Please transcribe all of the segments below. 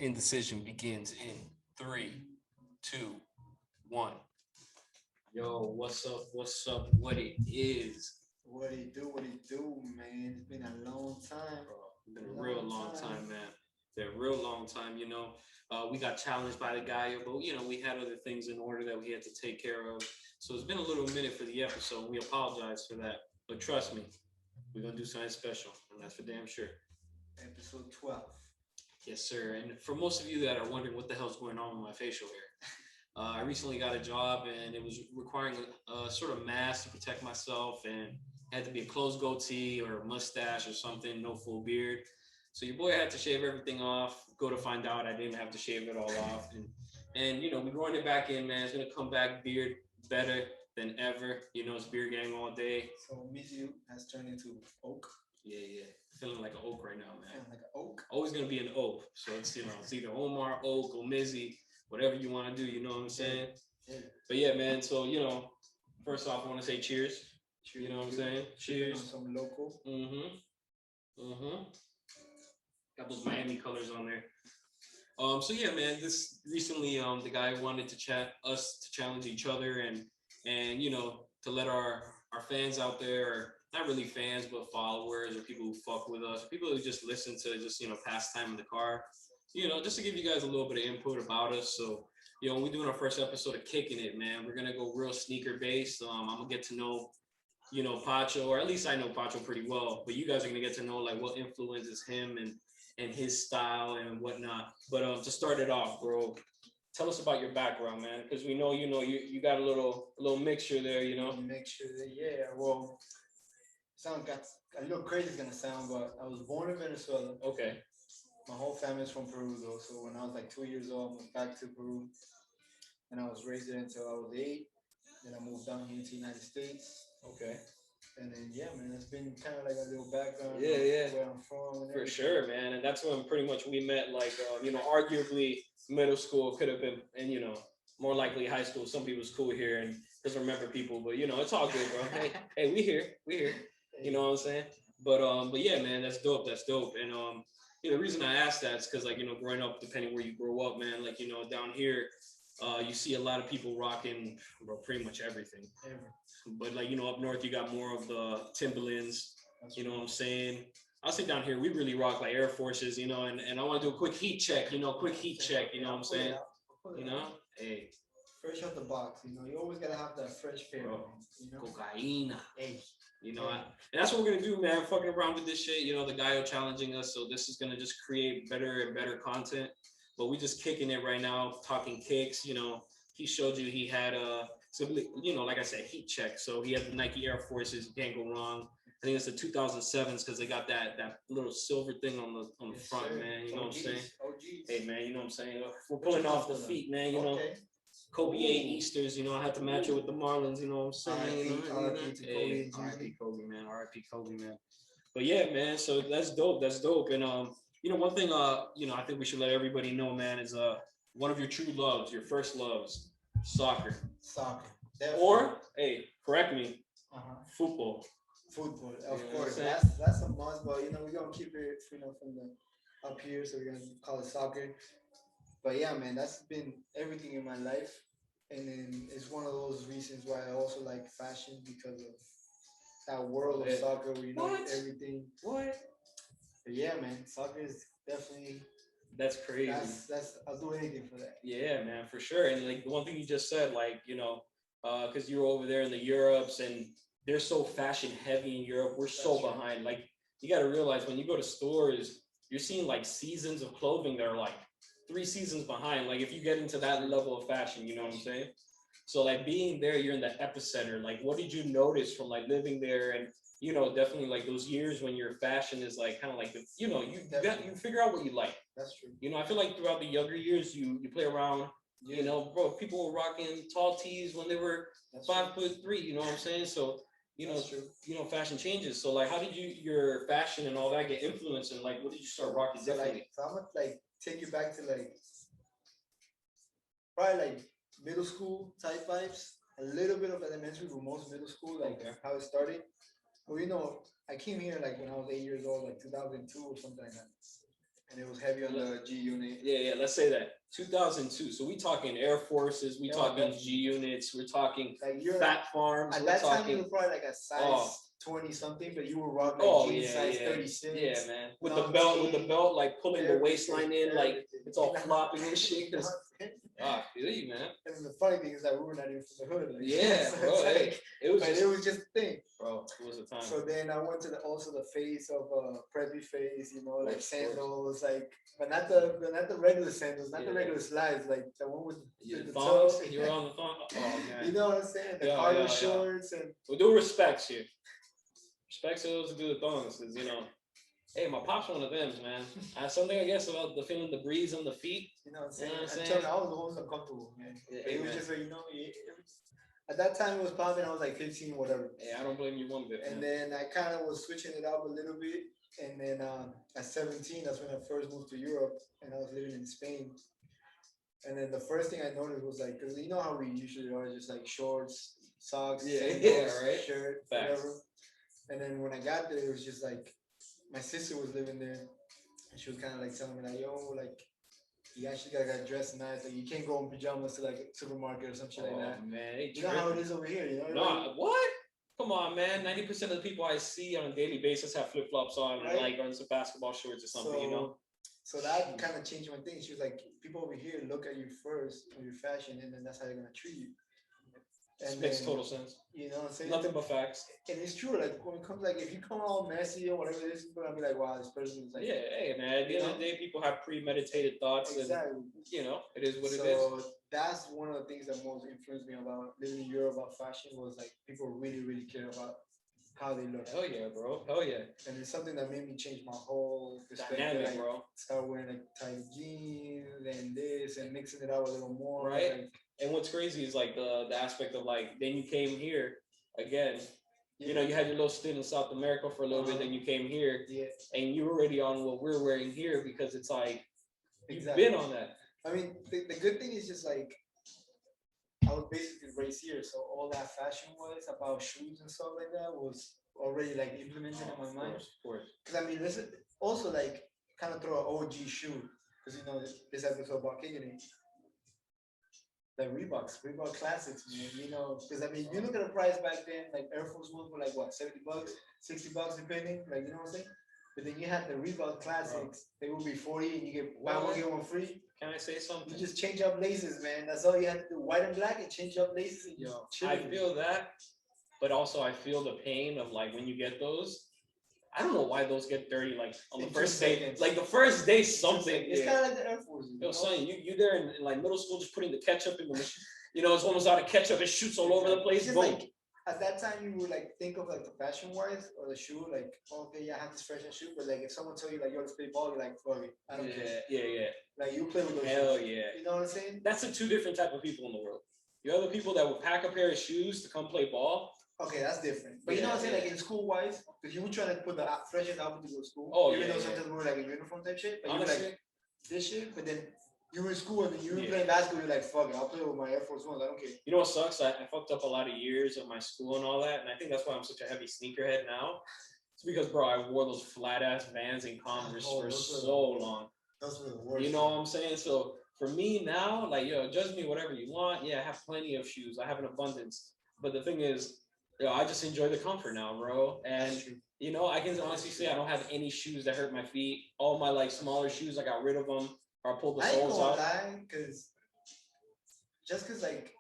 indecision begins in three, two, one. Yo, what's up? What's up? What it is? What he do? What he do, man? It's been a long time. Bro, it's been a real long time, man. Been a real long time, you know. We got challenged by the guy, but you know, we had other things in order that we had to take care of. So it's been a little minute for the episode. We apologize for that. But trust me, we're gonna do something special, and that's for damn sure. Episode 12. Yes, sir. And for most of you that are wondering what the hell's going on with my facial hair, I recently got a job and it was requiring a sort of mask to protect myself, and it had to be a closed goatee or a mustache or something, no full beard. So your boy had to shave everything off. Go to find out I didn't have to shave it all off, and you know we're growing it back in, man. It's gonna come back beard better than ever. You know it's beard gang all day. So Mizu has turned into oak. Yeah. Feeling like an oak right now, man. Feeling like an oak. Always gonna be an oak. So it's it's either Omar, Oak, or Mizzy, whatever you want to do. You know what I'm saying? Yeah. But yeah, man. So first off, I want to say cheers. You know what I'm saying? Cheers. Some local. Got those Miami colors on there. So yeah, man. This recently, the guy wanted to challenge each other, and to let our fans out there, or not really fans, but followers or people who fuck with us, people who just listen to just pass time in the car, just to give you guys a little bit of input about us. So when we're doing our first episode of Kicking It, man, we're gonna go real sneaker based. I'm gonna get to know Pacho, or at least I know Pacho pretty well, but you guys are gonna get to know like what influences him and his style and whatnot. But to start it off, bro, tell us about your background, man, because we know you got a little mixture there, Mixture there, yeah. Well, got a little crazy is gonna sound, but I was born in Venezuela. Okay. My whole family's from Peru though, so when I was like 2 years old, I moved back to Peru, and I was raised there until I was 8. Then I moved down here to the United States. Okay. And then yeah, man, it's been kind of like a little background. Yeah. Where I'm from. And for sure, man, and that's when pretty much we met. Like, arguably middle school could have been, and more likely high school. Some people's cool here and doesn't remember people, but it's all good, bro. hey, we here. You know what I'm saying? But yeah, man, that's dope. And the reason I asked that is because growing up, depending where you grow up, man, like down here, you see a lot of people rocking, bro, pretty much everything. But like up north, you got more of the Timberlands. You know what I'm saying? I'll say down here, we really rock like Air Forces, and I want to do a quick heat check. You know what I'm saying? Hey. Fresh out the box, you always gotta have that fresh pair. Cocaína. Hey. And that's what we're gonna do, man. Fucking around with this shit. The guy challenging us, so this is gonna just create better and better content. But we just kicking it right now, talking kicks. He showed you he had like I said, heat check. So he had the Nike Air Forces. You can't go wrong. I think it's the 2007s because they got that little silver thing on the front, sir. Man. You know what I'm saying? Hey, man, you know what I'm saying? We're pulling off the feet, man. Okay. Kobe 8 Easters, I had to match it with the Marlins, you know what I'm saying? R.I.P. Kobe, man. R.I.P. Kobe, man. But yeah, man, so that's dope. And one thing I think we should let everybody know, man, is one of your true loves, your first loves, soccer. Definitely. Or, hey, correct me, football. Of course. That's a must, but we're gonna keep it from the up here, so we're gonna call it soccer. But yeah, man, that's been everything in my life, and then it's one of those reasons why I also like fashion, because of that world of soccer where everything. What? But yeah, man, soccer is definitely. That's crazy. That's I'll do anything for that. Yeah, man, for sure. And like the one thing you just said, like because you were over there in the Europes, and they're so fashion heavy in Europe. We're so behind. Like you got to realize when you go to stores, you're seeing like seasons of clothing that are like 3 seasons behind. Like if you get into that level of fashion, you know what I'm saying? So like being there, you're in the epicenter. Like what did you notice from like living there? And definitely like those years when your fashion is like kind of like you figure out what you like. That's true. I feel like throughout the younger years, you play around. Bro, people were rocking tall tees when they were 5'3". You know what I'm saying? So fashion changes. So like, how did your fashion and all that get influenced, and like, what did you start rocking differently? So I'm gonna like take you back to like probably like middle school type vibes, a little bit of elementary, but most middle school, like how it started. Well, I came here like when I was 8 years old, like 2002 or something like that. And it was heavy on the G unit. Yeah, let's say that 2002. So we talking Air Forces, we talking G units, we're talking like fat farms. At that time, you were probably like a size 20 something, but you were rocking jeans size 36. Yeah, man. With the belt, like pulling the waistline in, like it's all flopping and shit. I feel you, man. And the funny thing is that we were not even from the hood. Like, yeah, bro. Like, it was just a thing, bro. It was a time. So then I went to the phase of preppy phase, you know, like sandals, like but not the regular sandals, not the regular slides, like the one with the thongs. You were on the thong. Oh man. You know what I'm saying? The cargo shorts and. We do respects here. Respects to those who do the thongs, because you know. Hey, my pop's one of them, man. I have something, I guess, about the feeling the breeze on the feet. You know what I'm saying? I was always uncomfortable, man. Yeah, it was just like, you know, at that time it was popping. I was like 15, whatever. Yeah, I don't blame you one bit. And then I kind of was switching it up a little bit. And then at 17, that's when I first moved to Europe, and I was living in Spain. And then the first thing I noticed was like, because you know how we usually are, just like shorts, socks, sandals, right? Shirt, whatever. And then when I got there, it was just like, my sister was living there, and she was kind of like telling me like, yo, like, you actually gotta dress nice. Like, you can't go in pajamas to like a supermarket or some shit like that. Man, you know how it is over here, you know? No, what? Come on, man. 90% of the people I see on a daily basis have flip flops on, and like on some basketball shorts or something, you know. So that kind of changed my thing. She was like, people over here look at you first on your fashion, and then that's how they're gonna treat you. And makes total sense. You know what I'm saying? Nothing but facts. And it's true. Like when it comes, like if you come all messy or whatever it is, people gonna be like, "Wow, this person is like." Yeah, hey man. At the end of the day, people have premeditated thoughts, and you know, it is what it is. So that's one of the things that most influenced me about living in Europe about fashion was like people really, really care about how they look. Hell yeah, bro. Hell yeah. And it's something that made me change my whole perspective. Dynamic, bro. Start wearing like tight jeans and this and mixing it out a little more. Right. Like, and what's crazy is like the aspect of like, then you came here again. You know, you had your little stint in South America for a little bit, then you came here, and you were already on what we're wearing here because it's like, you've been on that. I mean, the good thing is just like, I was basically raised here, so all that fashion was about shoes and stuff like that was already like implemented in my mind. Of course. Because I mean, listen, also like kind of throw an OG shoe, because you know this episode about KICKin It. Like Reebok classics, man. You know, because I mean, you look at the price back then, like Air Force Ones were like what, $70, $60 depending, like you know what I'm saying. But then you had the Reebok classics; they would be 40, and you get buy one get one free. Can I say something? You just change up laces, man. That's all you have to do: white and black, and change up laces. And I feel that, but also I feel the pain of like when you get those. I don't know why those get dirty like on the first day. Like the first day, something. It's kind of like the Air Force. Yo, son, you there in like middle school just putting the ketchup in the, you know, it's almost out of ketchup. It shoots all over the place. Boom. Like, at that time, you would like think of like the fashion wise or the shoe, like, okay, yeah, I have this fashion shoe, but like if someone told you like, yo, let's play ball, you're like, fuck it, I don't care. Yeah. Like you play with those Hell shoes. Yeah. You know what I'm saying? That's the two different type of people in the world. You have the people that will pack a pair of shoes to come play ball. Okay, that's different. But you know what I'm saying? Like in school wise, because you were trying to put the freshest outfit to go to school. Oh, even though sometimes we were like a uniform type shit. But honestly, you were like this shit, but then you were in school and then you were playing basketball, you're like, fuck it, I'll play with my Air Force Ones. I don't care. You know what sucks? I fucked up a lot of years of my school and all that, and I think that's why I'm such a heavy sneakerhead now. It's because, bro, I wore those flat ass Vans and Converse for so long. Those were the worst. You know what I'm saying? So for me now, like, yo, judge me whatever you want. Yeah, I have plenty of shoes. I have an abundance. But the thing is, yo, I just enjoy the comfort now, bro. And you know, I can honestly say I don't have any shoes that hurt my feet. All my like smaller shoes, I got rid of them or I pulled the soles out. Because like,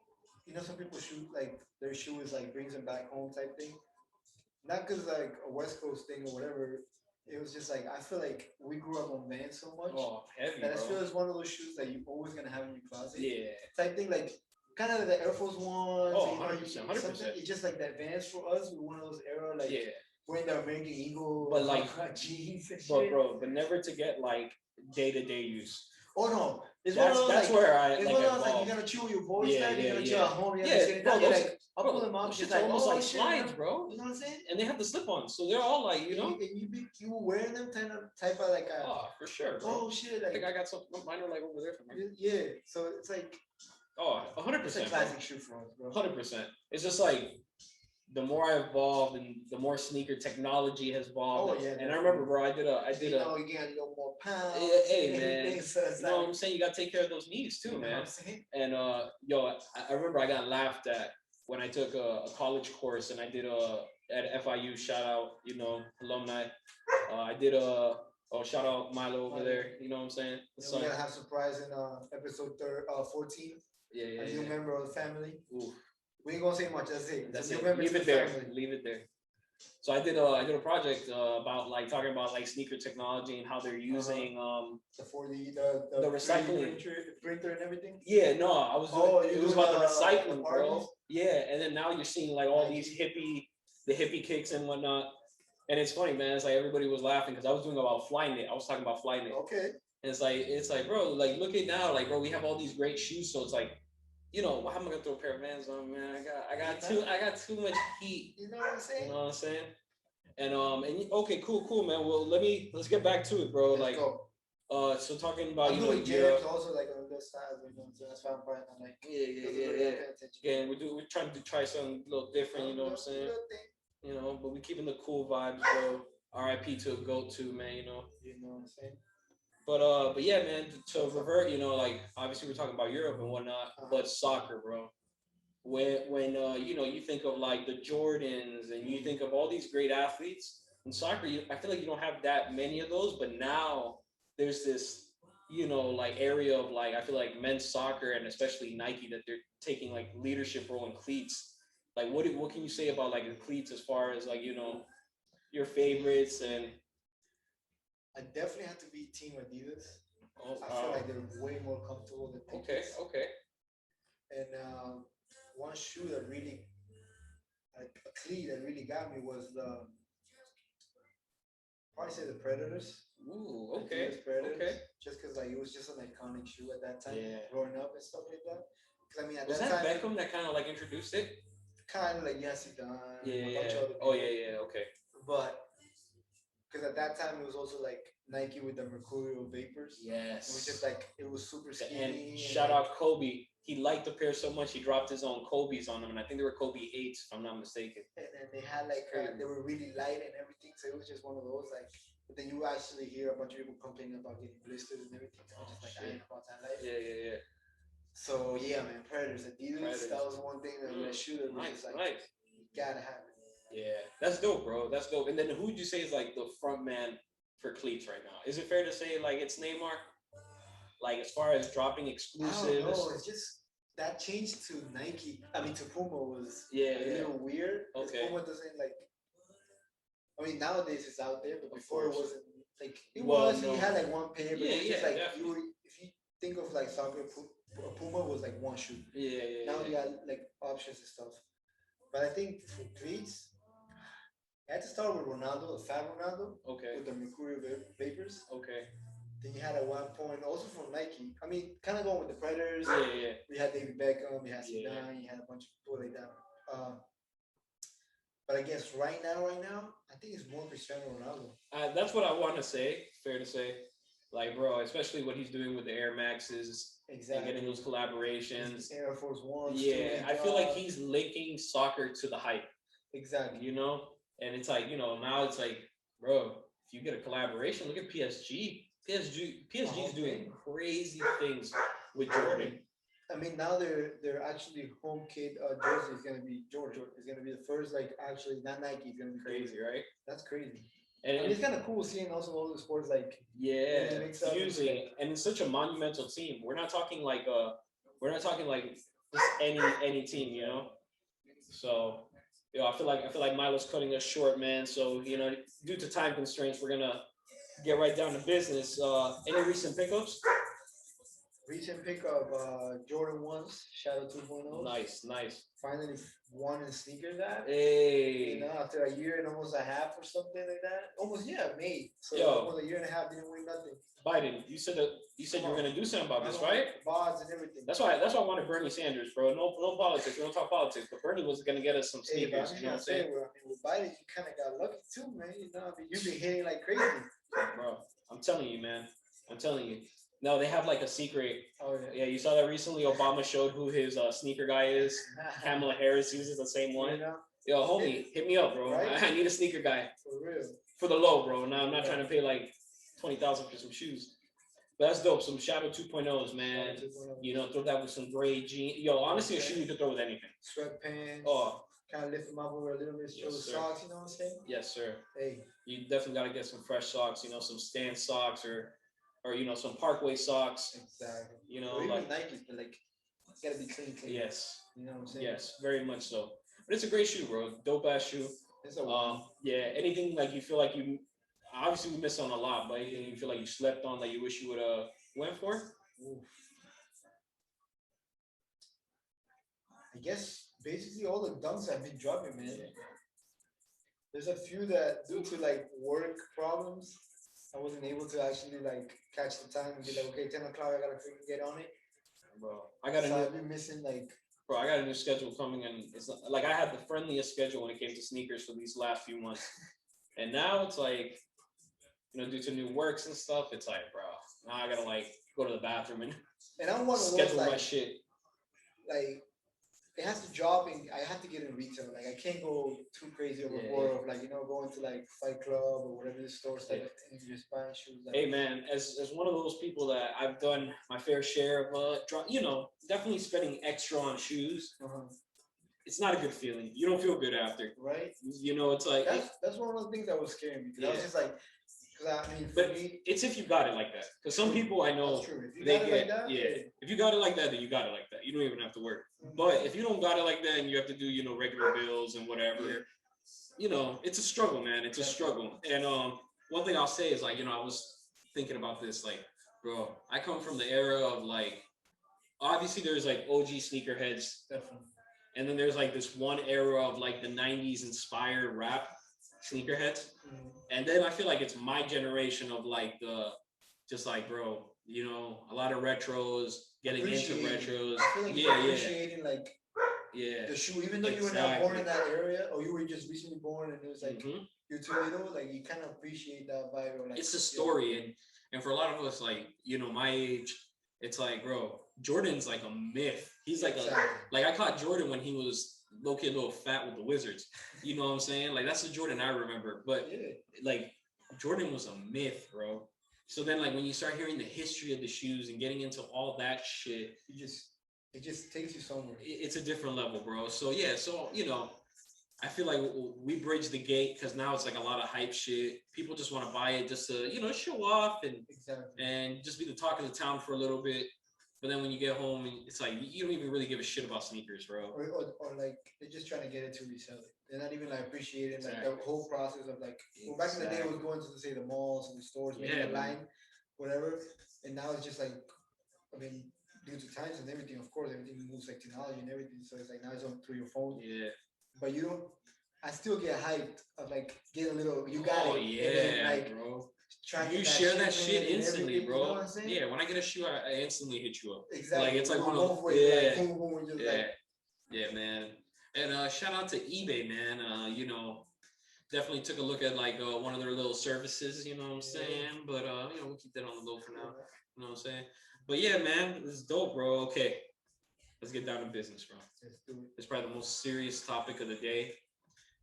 you know, some people shoot like their shoe is like brings them back home type thing. Not because like a West Coast thing or whatever. It was just like I feel like we grew up on Vans so much. Oh, heavy, that bro. I feel it's one of those shoes that you're always gonna have in your closet. Yeah. Type thing like. Kind of the Air Force Ones. Oh, 100%. It's just like that Vans for us. We're one of those era like wearing the American Eagle, but like jeans and shit. But never to get like day-to-day use. Oh no, it's that's like, where I it's like. One of those, like you're gonna chill with your boys, you're gonna chill at home. You're like, I'll pull them up. It's like almost like slides, bro. You know what I'm saying? And they have the slip-ons, so they're all like, you know. And you were wearing them type of like a. Oh, for sure. Bro. Oh shit! Like, I think I got some. Mine are like over there for me. Yeah, so it's like. Oh, 100%. It's a classic shoe for us, bro. 100%. It's just like, the more I evolved and the more sneaker technology has evolved. Oh yeah. And I remember, bro, I did you know, you get a little more pounds. Hey man, so you know what I'm saying? You gotta take care of those knees too, man. And yo, I remember I got laughed at when I took a college course and I did at FIU. Shout out, you know, alumni. I did shout out Milo over there. You know what I'm saying? Yeah, we're gonna have surprise in episode 14. Yeah. A new member of the family. Ooh. We ain't gonna say much. That's it. That's it. Leave it there. Leave it there. So I did a project about like talking about like sneaker technology and how they're using the 4D the recycling printer and everything. Yeah, no, I was doing, it was about the recycling, bro. Yeah, and then now you're seeing like all these hippie kicks and whatnot. And it's funny, man. It's like everybody was laughing because I was doing about Flyknit. I was talking about Flyknit. Okay. And it's like, bro, like look at now, like bro, we have all these great shoes. So it's like, you know, how am I gonna throw a pair of Vans on, man? I got too much heat. You know what I'm saying? You know what I'm saying? And okay, cool, man. Well, let's get back to it, bro. Let's go. So talking about I'm doing jams also like on this side, you know, so that's why I'm probably not like yeah. We're trying to try something a little different, you know what I'm saying? You know, but we keeping the cool vibes, bro. R.I.P. to a goat too, man. You know what I'm saying? But yeah, man. To revert, you know, like obviously we're talking about Europe and whatnot, but soccer, bro. When you know, you think of like the Jordans and you think of all these great athletes in soccer, I feel like you don't have that many of those, but now there's this, you know, like area of like, I feel like men's soccer and especially Nike that they're taking like leadership role in cleats. Like what can you say about like the cleats as far as like, you know, your favorites? And I definitely have to be Team Adidas. I feel like they're way more comfortable than Okay. And one shoe that really, a cleat that really got me was probably say the Predators. Ooh, okay. Just because like it was just an iconic shoe at that time, growing up and stuff like that. Because I mean, at was that time, Beckham that kind of like introduced it? Kind of like Zidane. Okay. But because at that time it was also like Nike with the Mercurial Vapors. Yes. It was just like it was super skinny. And shout out Kobe. He liked the pair so much he dropped his own Kobe's on them, and I think they were Kobe 8s, if I'm not mistaken. And then they had like they were really light and everything, so it was just one of those like. But then you actually hear a bunch of people complaining about getting blisters and everything. So I'm just like, I ain't about that life. Yeah. So yeah, man, Predators, Adidas. That was one thing that was a shoe that was just like, you gotta have it. Yeah, that's dope, bro. That's dope. And then who would you say is like the front man for cleats right now? Is it fair to say like it's Neymar? Like as far as dropping exclusives? I don't know. It's just that change to Nike. I mean to Puma was a little weird. Okay. Puma doesn't like. I mean nowadays it's out there, but before it wasn't like it was. You had like one pair, but it's just like if you think of like soccer, Puma was like one shoe. Yeah. Now you got like options and stuff. But I think for cleats, I had to start with Ronaldo, the fat Ronaldo. Okay. With the Mercurial Vapors. Okay. Then you had at one point also from Nike. I mean, kind of going with the Predators. Yeah. We had David Beckham. We had Zidane. You had a bunch of people like that. But I guess right now, I think it's more Cristiano Ronaldo. That's what I want to say. Fair to say. Like, bro, especially what he's doing with the Air Maxes. Exactly. And getting those collaborations. Air Force Ones. Yeah, I feel like he's linking soccer to the hype. Exactly. You know? And it's like, you know, now it's like, bro, if you get a collaboration, look at PSG. PSG's doing crazy things with Jordan. I mean, now they're actually home kit jersey is gonna be Jordan. It's gonna be the first like actually not Nike. It's gonna be crazy, Jordan. Right? That's crazy. And it's kind of cool seeing also all the sports like using and it's such a monumental team. We're not talking like just any team, you know. So I feel like Milo's cutting us short, man. So you know, due to time constraints, we're gonna get right down to business. Any recent pickups? Recent pickup, Jordan 1s, Shadow 2.0. Nice. Finally won in sneakers that. Hey. You know, after a year and almost a half or something like that. Almost May. So almost a year and a half didn't win nothing. Biden, you said you were gonna do something about this, right? Bonds and everything. That's why I wanted Bernie Sanders, bro. No politics. We don't talk politics, but Bernie was gonna get us some sneakers. You know what I'm saying? With Biden, you kind of got lucky too, man. You know, I mean, you've been hitting like crazy, bro. I'm telling you, man. No, they have like a secret. Oh yeah. You saw that recently. Obama showed who his sneaker guy is. Kamala Harris uses the same one. Yo, homie, hit me up, bro. Right? I need a sneaker guy For real. for the low, bro. Now I'm not trying to pay like 20,000 for some shoes. But that's dope. Some Shadow 2.0s, man. Shadow 2.0. You know, throw that with some gray jeans. Yo, honestly, a shoe you could throw with anything. Sweatpants. Oh, kind of lift them up over a little bit, show the socks, you know what I'm saying? yes, sir. Hey. You definitely got to get some fresh socks, you know, some Stance socks or you know, some Parkway socks. Exactly. You know, or even like Nikes, but like, it's got to be clean. Yes. You know what I'm saying? Yes, very much so. But it's a great shoe, bro. Dope ass shoe. It's a yeah, anything like you feel like you, obviously we missed on a lot, but anything you feel like you slept on that you wish you would went for? Oof. I guess basically all the dunks I've been dropping, man. There's a few that due to like work problems, I wasn't able to actually like catch the time and be like, okay, 10 o'clock, I gotta freaking get on it. Bro, I've been missing like. Bro, I got a new schedule coming, and it's not, like I had the friendliest schedule when it came to sneakers for these last few months, and now it's like, you know, due to new works and stuff, it's like, bro, now I gotta like go to the bathroom and I'm one of schedule those, like, my shit. Like, it has to drop, and I have to get in retail. Like, I can't go too crazy overboard of like, you know, going to like Fight Club or whatever the stores like and just buying shoes. Like, hey man, as one of those people that I've done my fair share of you know, definitely spending extra on shoes. It's not a good feeling. You don't feel good after, right? You know, it's like that's one of the things that was scaring me. I was just like, because I mean, but it's if you got it like that. Because some people I know, they get like that, If you got it like that, then you got it like that. You don't even have to work. But if you don't got it like that, and you have to do, you know, regular bills and whatever, you know, it's a struggle, man. It's a struggle. And one thing I'll say is like, you know, I was thinking about this, like, bro, I come from the era of like, obviously there's like OG sneakerheads, definitely, and then there's like this one era of like the '90s inspired rap sneakerheads. And then I feel like it's my generation of like just like, bro, you know, a lot of retros, getting into retros. I feel like appreciating like the shoe, even though you were not born in that area, or you were just recently born, and it was like you're too little, like you kind of appreciate that vibe. Or, like, it's a story, and for a lot of us, like, you know, my age, it's like, bro, Jordan's like a myth. He's like like I caught Jordan when he was low-key a little fat with the Wizards. You know what I'm saying? Like that's the Jordan I remember. But like Jordan was a myth, bro. So then like when you start hearing the history of the shoes and getting into all that shit, it just takes you somewhere. It's a different level, bro. So yeah, so you know, I feel like we bridged the gate because now it's like a lot of hype shit. People just want to buy it just to, you know, show off and just be the talk of the town for a little bit. But then when you get home, it's like you don't even really give a shit about sneakers, bro. Or like they're just trying to get it to resell it. They're not even like appreciating like the whole process of like. Well, back in the day, it was going to say the malls and the stores, making a line, whatever. And now it's just like, I mean, due to times and everything, of course, everything moves like technology and everything. So it's like now it's on through your phone. Yeah. But you don't. I still get hyped of like getting a little. You got it. Yeah, and then, like, bro. You share that shit instantly, bro. You know what I'm saying? Yeah, when I get a shoe, I instantly hit you up. Exactly. Like it's like one of those. Yeah, man. And shout out to eBay, man. You know, definitely took a look at like one of their little services. You know what I'm saying? But you know, we'll keep that on the low for now. You know what I'm saying? But yeah, man, this is dope, bro. Okay, let's get down to business, bro. It's probably the most serious topic of the day.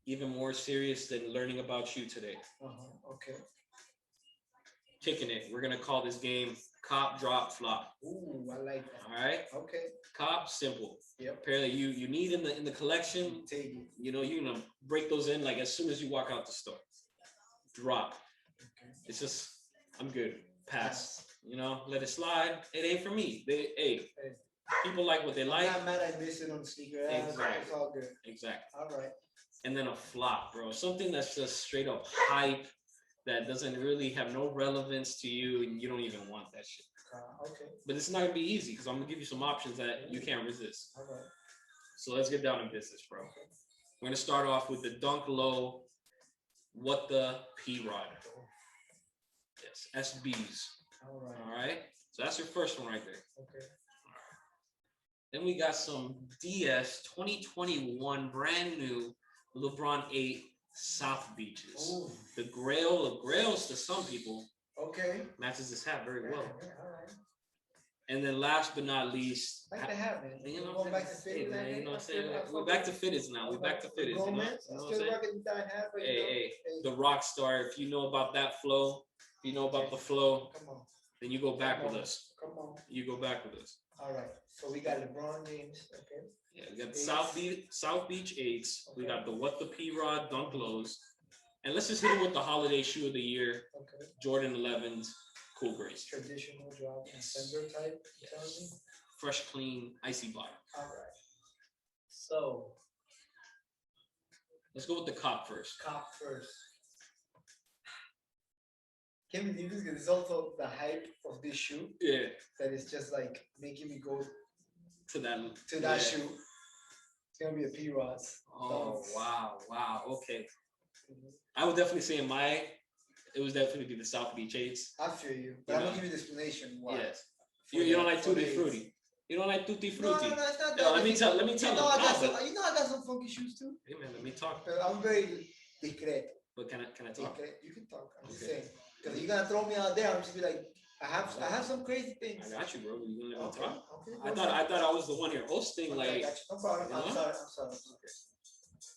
Even more serious than learning about you today. Okay. Kicking it. We're gonna call this game Cop, Drop, Flop. Ooh, I like that. All right. Okay. Cop, simple. Yep. Apparently, you need in the collection. Take it. You know, you're gonna break those in like as soon as you walk out the store. Drop. Okay. It's just I'm good. Pass. You know, let it slide. It ain't for me. People like what they like. I'm not mad I miss it on sneaker. Exactly. It's all good. Exactly. All right. And then a flop, bro. Something that's just straight up hype that doesn't really have no relevance to you and you don't even want that shit. Okay. But it's not gonna be easy because I'm gonna give you some options that you can't resist. All right. So let's get down to business, bro. Okay. We're gonna start off with the Dunk Low. What the P-Rod? Yes, SBs. All right. All right. So that's your first one right there. Okay. Then we got some DS 2021 brand new LeBron 8 South Beaches. Ooh. The grail of grails to some people. Okay. Matches this hat very well. Yeah, all right. And then last but not least, like to have, man. you know, Going back to fitted, man, you know what I'm saying? We're We're back to fitteds now. We're back to fitteds. You know what I'm saying? Hey, the rock star. If you know about that flow, if you know about the flow, come on. Then you go back with us. Come on. You go back with us. All right. So we got LeBron James. Okay. Yeah, we got the South Beach 8s. Okay. We got the What the P-Rod Dunk Lows. And let's just hit it with the holiday shoe of the year. Okay. Jordan 11s. Cool Grace. Traditional drop December type. Yes. Fresh, clean, icy bottom. All right. So let's go with the cop first. Cop first. Can't believe this because it's also the hype of this shoe. Yeah. That is just like making me go to that shoe. It's gonna be a P-Rods. Oh wow. Okay. Mm-hmm. I would definitely say it was definitely be the South Beach 8s. I feel you. But I'm gonna give you the explanation why. Yes. You don't like Tutti Frutti. You don't like Tutti Frutti. No, it's not that. Let me tell you. You know I got some funky shoes too. Hey man, let me talk. I'm very discreet. But can I talk? Okay, you can talk. I'm just saying. Because you're gonna throw me out there, I'm just be like, I have some crazy things. I got you, bro. You gonna let me talk? Okay. I thought I was the one here hosting. Okay, like, I got you. No problem. I'm sorry. Okay.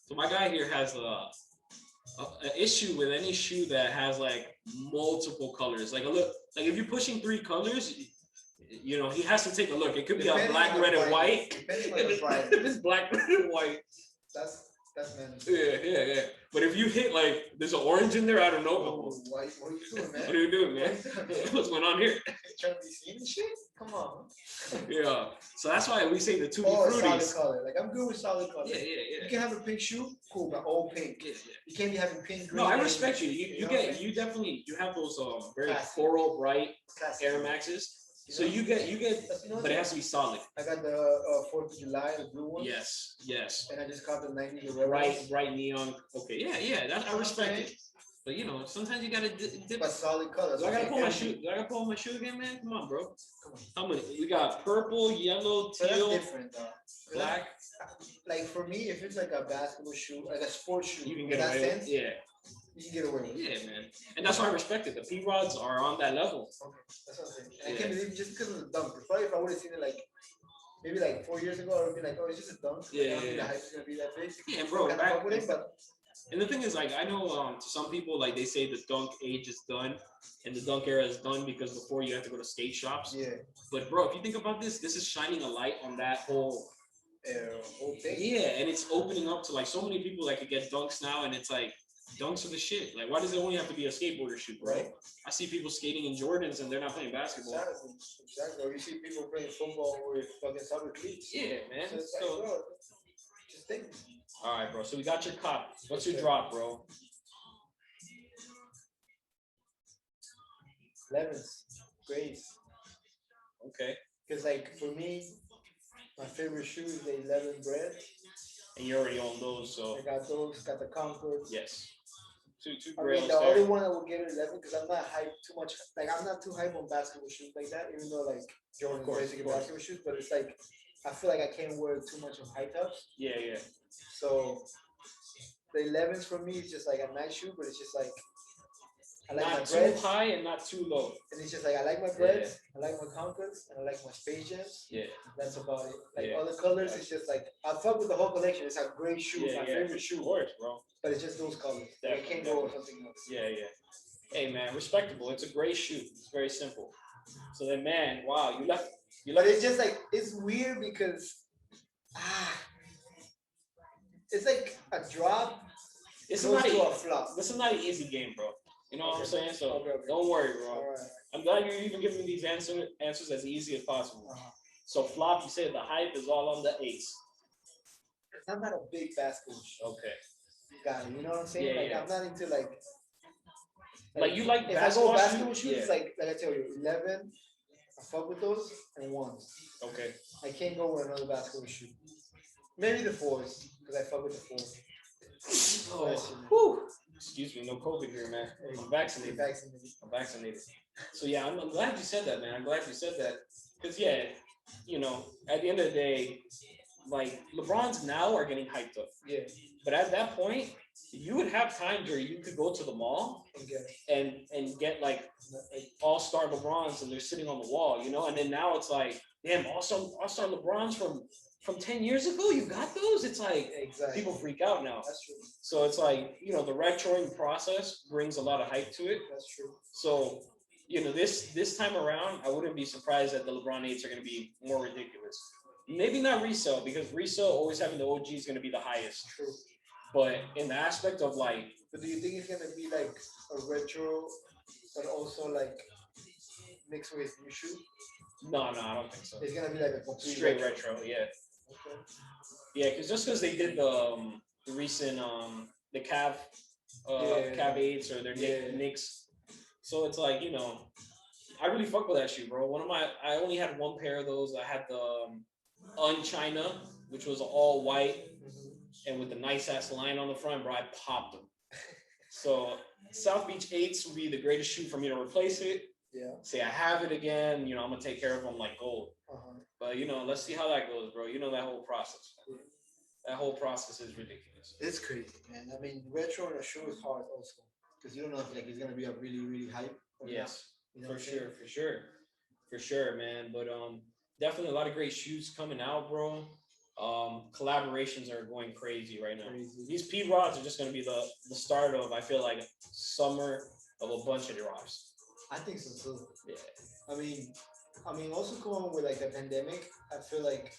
So my guy here has an issue with any shoe that has like multiple colors. Like if you're pushing 3 colors, you know, he has to take a look. It could be a black, red, and white. If it's black, red, and white. That's man. Yeah. But if you hit like there's an orange in there, I don't know. Oh, what are you doing, man? What are you doing, man? What's going on here? Trying to be seen and shit? Come on. Yeah. So that's why we say the Tutti Fruities. Solid color. Like I'm good with solid color. Yeah. You can have a pink shoe, cool, but all pink. Yeah. You can't be having pink. Green, no, I respect you. You definitely have those very coral bright Air Maxes. So you get, but it has to be solid. I got the 4th of July, the blue one. Yes. And I just got the 90, the red bright neon. Okay, yeah, that I respect it. But you know, sometimes you gotta dip. But solid colors. Do I gotta pull my shoe? Do I gotta pull my shoe again, man? Come on, bro. Come on. How many? We got purple, yellow, teal, that's different, though. Black. Like for me, if it's like a basketball shoe, like a sports shoe, you can get away with it. Yeah. You can get away with it. Yeah, man. And that's why I respect it. The P-Rods are on that level. Okay. That's what I'm saying. I can't believe just because of the dunk. Probably if I would have seen it like maybe like 4 years ago, I would be like, oh, it's just a dunk. Yeah. The hype is gonna be that big. Yeah, bro. And the thing is, like, I know to some people, like, they say the dunk age is done and the dunk era is done because before you have to go to skate shops. Yeah. But bro, if you think about this is shining a light on that whole thing. Yeah, and it's opening up to like so many people that could get dunks now, and it's like dunks are the shit. Like, why does it only have to be a skateboarder shoe, bro? Right. I see people skating in Jordans and they're not playing basketball. Exactly. Or you see people playing football with fucking soccer cleats. Yeah, man. So bro, just think. All right, bro. So we got your cop. What's your drop, bro? 11s. Grace. Okay. Because like for me, my favorite shoe is the 11 bread. And you already own those, so. I got those. Got the Concord. Yes. Two grails. The other one I will give it 11 because I'm not hyped too much. Like I'm not too hyped on basketball shoes like that. Even though like Jordan basically basketball shoes, but it's like I feel like I can't wear too much of high tops. Yeah. So the 11s for me is just like a nice shoe, but it's just like I like not my breads. Not too high and not too low. And it's just like I like my breads, I like my Concords, and I like my Space Jams. Yeah. That's about it. Like other colors, it's just like I fuck with the whole collection. It's a great shoe, my favorite shoe. Of course, bro. But it's just those colors. I can't go with something else. Yeah. Hey man, respectable. It's a great shoe. It's very simple. So then, man, wow, you left. But it's just like it's weird because it's like a drop. It's not a flop. This is not an easy game, bro. You know what I'm saying? So don't worry, bro. Right. I'm glad you're even giving me these answers as easy as possible. So flop, you said the hype is all on the 8s. I'm not a big basketball shoe. Okay. Got it. You know what I'm saying? I'm not into like you like if basketball, I go basketball shoes, like I tell you, 11. I fuck with those and 1s. Okay. I can't go with another basketball shoe. Maybe the 4s because I fuck with the 4s. Oh, excuse me, no COVID here, man. I'm vaccinated. I'm vaccinated. So yeah, I'm glad you said that, man. I'm glad you said that because you know, at the end of the day, like LeBron's now are getting hyped up. Yeah. But at that point, you would have times where you could go to the mall and and get like all-star LeBrons and they're sitting on the wall, you know, and then now it's like, damn, all-star LeBrons from 10 years ago, you got those? It's like people freak out now. That's true. So it's like, you know, the retroing process brings a lot of hype to it. That's true. So, you know, this time around, I wouldn't be surprised that the LeBron 8s are going to be more ridiculous. Maybe not resale, because resale always having the OG is going to be the highest. True. But in the aspect of like, but do you think it's gonna be like a retro, but also like mixed with new shoe? no, I don't think so. It's gonna be like a complete Straight retro, yeah. Okay. Yeah, because they did the recent the Cav Cav 8s or their Knicks, so it's like, you know, I really fuck with that shoe, bro. I only had one pair of those. I had the Unchina, which was all white and with the nice ass line on the front, bro. I popped them. So South Beach 8s would be the greatest shoe for me to replace it. Yeah. Say I have it again, you know, I'm gonna take care of them like gold. But you know, let's see how that goes, bro. You know that whole process. That whole process is ridiculous. It's crazy, man. I mean, retro in a shoe is hard also, because you don't know if like it's gonna be a really, really hype. Yes, you know for sure, man. But definitely a lot of great shoes coming out, bro. Collaborations are going crazy right now. Crazy. These P rods are just gonna be the start of, I feel like, summer of a bunch of drops. I think so too. Yeah. I mean, also going with like the pandemic, I feel like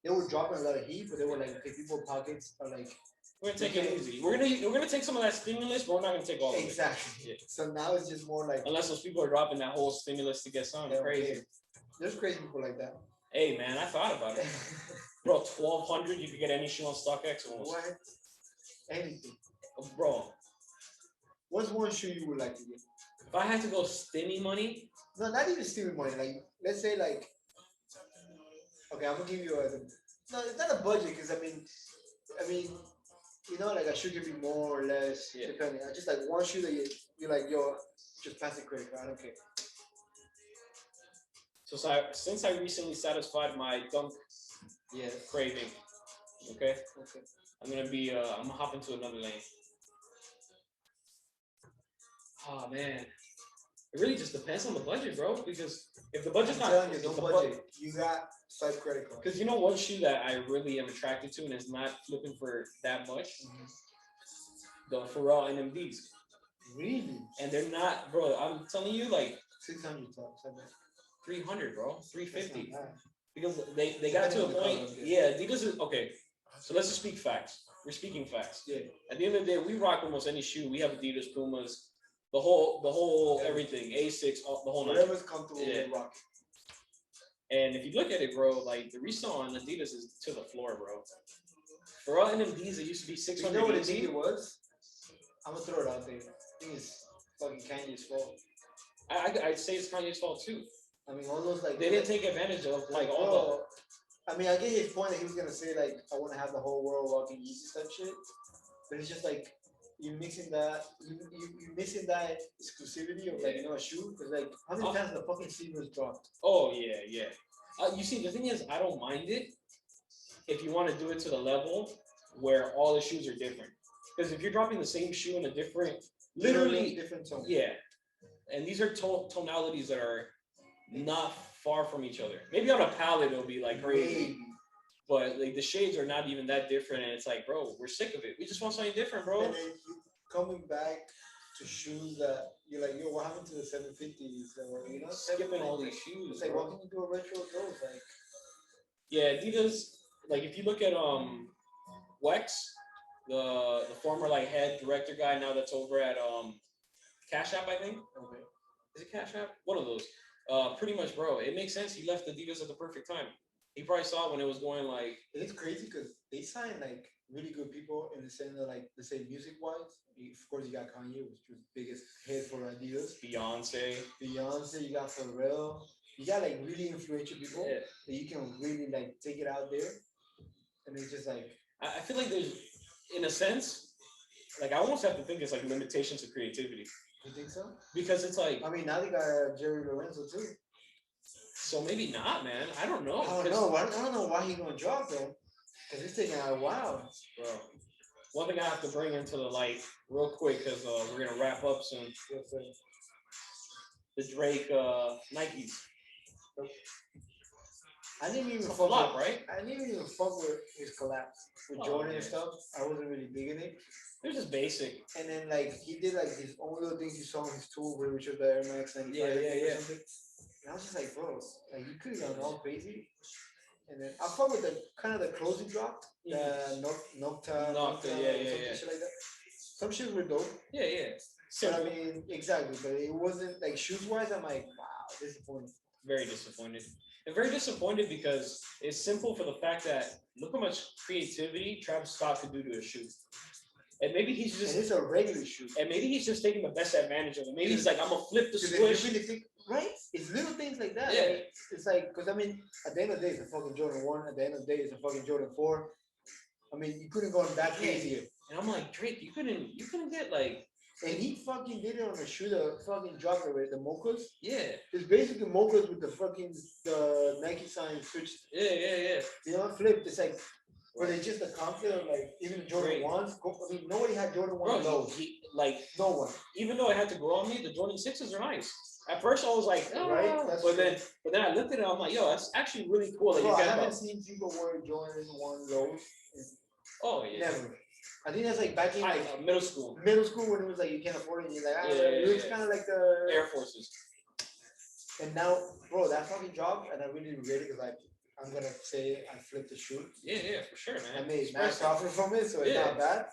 they were dropping a lot of heat, but they were like, okay, people's pockets are like. We're gonna take it easy. We're gonna take some of that stimulus, but we're not gonna take all of it. Exactly. Yeah. So now it's just more like. Unless those people are dropping that whole stimulus to get something crazy. Okay. There's crazy people like that. Hey man, I thought about it. Bro, 1,200, you could get any shoe on StockX almost. What? Anything. Bro. What's one shoe you would like to get? If I had to go stimmy money. No, not even stimmy money. Like, let's say like. Okay, I'm gonna give you a. No, it's not a budget, because I mean, you know, like a shoe could be more or less depending. Just like one shoe that you're like, yo, just pass the credit card. I don't care. So since I recently satisfied my dunk craving, okay, I'm gonna hop into another lane. Oh man, it really just depends on the budget, bro. Because if the budget's not, no budget, you got swipe credit card. Because you know one shoe that I really am attracted to and is not flipping for that much, the Pharrell NMDs. Really? And they're not, bro. I'm telling you, like 600 tops. 300, bro. 350. Because they got to a point. Yeah, Adidas is okay. So let's just speak facts. We're speaking facts. Yeah. At the end of the day, we rock almost any shoe. We have Adidas, Pumas, the whole everything, Asics, the whole. Whatever's comfortable, we rock. And if you look at it, bro, like the resale on Adidas is to the floor, bro. For all NMDs, it used to be 600. You know what I think it was? I'm gonna throw it out there. I think it's fucking Kanye's fault. I'd say it's Kanye's fault too. I mean, all those like they didn't take advantage of like all the. I mean, I get his point that he was gonna say like, I want to have the whole world walking Yeezy type shit, but it's just like you're mixing that, you're missing that exclusivity of like, you know, a shoe. Because like, how many times the fucking sleeve was dropped? Oh yeah. You see, the thing is, I don't mind it if you want to do it to the level where all the shoes are different. Because if you're dropping the same shoe in a different, literally different tone. Yeah, and these are tonalities that are not far from each other. Maybe on a palette it'll be like crazy, but like the shades are not even that different, and it's like, bro, we're sick of it. We just want something different, bro. And then coming back to shoes that you're like, yo, what happened to the 750s? Or, you know, skipping all these shoes. It's like, why can't you do a retro of those? Like, yeah, Adidas. Like if you look at Wex, the former like head director guy, now that's over at Cash App, I think. Okay. Is it Cash App? One of those. Pretty much, bro. It makes sense. He left Adidas at the perfect time. He probably saw when it was going like. It's crazy because they signed like really good people in the sense of like, let's say music wise. Of course, you got Kanye, which was the biggest head for Adidas. Beyonce. You got Pharrell. You got like really influential people that you can really like take it out there. And it's just like. I feel like there's, in a sense, like I almost have to think it's like limitations of creativity. You think so? Because it's like. I mean, now they got Jerry Lorenzo too. So maybe not, man. I don't know. I don't know why he gonna drop though. Cause it's taking a while, bro. one thing I have to bring into the light real quick because we're gonna wrap up soon. The Drake Nikes. I didn't even fuck with, right? I didn't even fuck with his collab with Jordan and stuff. I wasn't really big in it. They're just basic. And then like he did like his own little things you saw on his tour, which was the Air Max 95 or something. And I was just like, bro, like you could have gone all crazy. And then I fuck with the kind of the clothes he dropped, the Nocta, shit like that. Some shit were dope. Yeah. But I mean, exactly. But it wasn't like shoes wise. I'm like, wow, disappointed. Very disappointed. And very disappointed because it's simple for the fact that look how much creativity Travis Scott could do to a shoe. And maybe he's just. And it's a regular shoe. And maybe he's just taking the best advantage of it. Maybe he's like, I'm gonna flip the switch. You really think, right? It's little things like that. Yeah. Like, it's like, because I mean, at the end of the day, it's a fucking Jordan 1. At the end of the day, it's a fucking Jordan 4. I mean, you couldn't go that crazy. And I'm like, Drake, you couldn't get like. And he fucking did it on a shoe that fucking dropped the Mochas. Yeah. It's basically Mochas with the Nike sign switched. Yeah. You know, flipped. It's like, were they just a conflict of like even Jordan 1s? I mean, nobody had Jordan 1 lows. No one. Even though it had to grow on me, the Jordan 6s are nice. At first, I was like, oh. Right? But then I looked at it, I'm like, yo, that's actually really cool. Like, bro, I haven't seen people wear Jordan 1 lows. Oh, yeah. Never. I think that's like back in like middle school. Middle school when it was like you can't afford it. And you're like, it looks kind of like the Air Forces. And now, bro, that fucking dropped, and I really regret it because I'm gonna say I flipped the shoe. Yeah, for sure, man. I made nice profit from it, so it's not bad.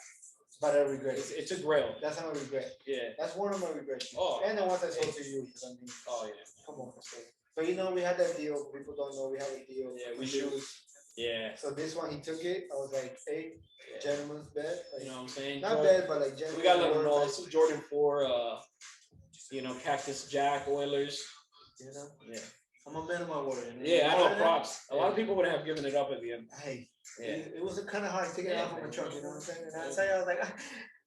But I regret it. It's a grail. That's not a regret. Yeah. That's one of my regrets. Oh. And the ones I sold to you, because I mean. Oh yeah. Come on, but you know we had that deal. People don't know we have a deal. Yeah, we do. Yeah. So this one he took it. I was like, hey, gentleman's bet. Like, you know what I'm saying? Not bad, but like gentleman's. We got let them know. This is Jordan 4. Cactus Jack Oilers. You know. Yeah. I'm a man of my word. Yeah, I know. Props. A lot of people would have given it up at the end. Hey. Yeah. It was kind of hard to take it out from my trunk. You know what I'm saying? And I was like,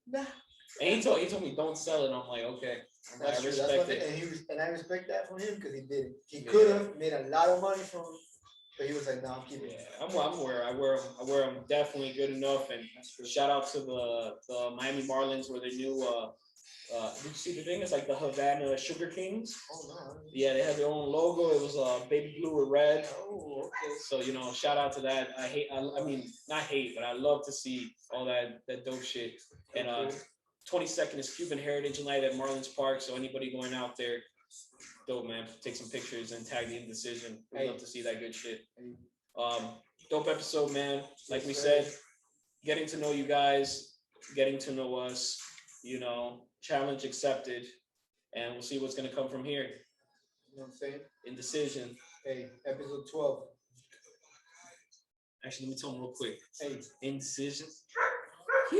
nah. And he told me don't sell it. I'm like, okay. I respect it. And I respect that from him because he did it. He could have made a lot of money from, but he was like, no, I'm keeping it. I'm aware. I wear them definitely good enough. And shout out to the Miami Marlins where their new. Did you see the thing? It's like the Havana Sugar Kings. Oh no. Yeah, they had their own logo. It was baby blue with red. Oh, okay. So shout out to that. I mean, not hate, but I love to see all that dope shit. And 22nd is Cuban Heritage Night at Marlins Park. So anybody going out there, dope man, take some pictures and tag the Indecision. We'd love to see that good shit. Dope episode, man. Like we said, getting to know you guys, getting to know us. Challenge accepted, and we'll see what's gonna come from here. You know what I'm saying? Indecision. Hey, episode 12. Actually, let me tell him real quick. Hey, Indecision. You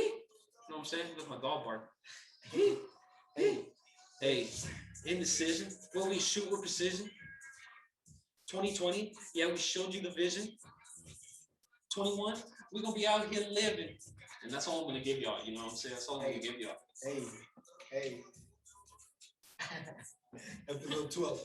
know what I'm saying? That's my dog bark. Hey, indecision. Will we shoot with precision? 2020, yeah, we showed you the vision. 21, we're gonna be out here living. And that's all I'm gonna give y'all, you know what I'm saying? That's all I'm gonna give y'all. Hey. Episode 12.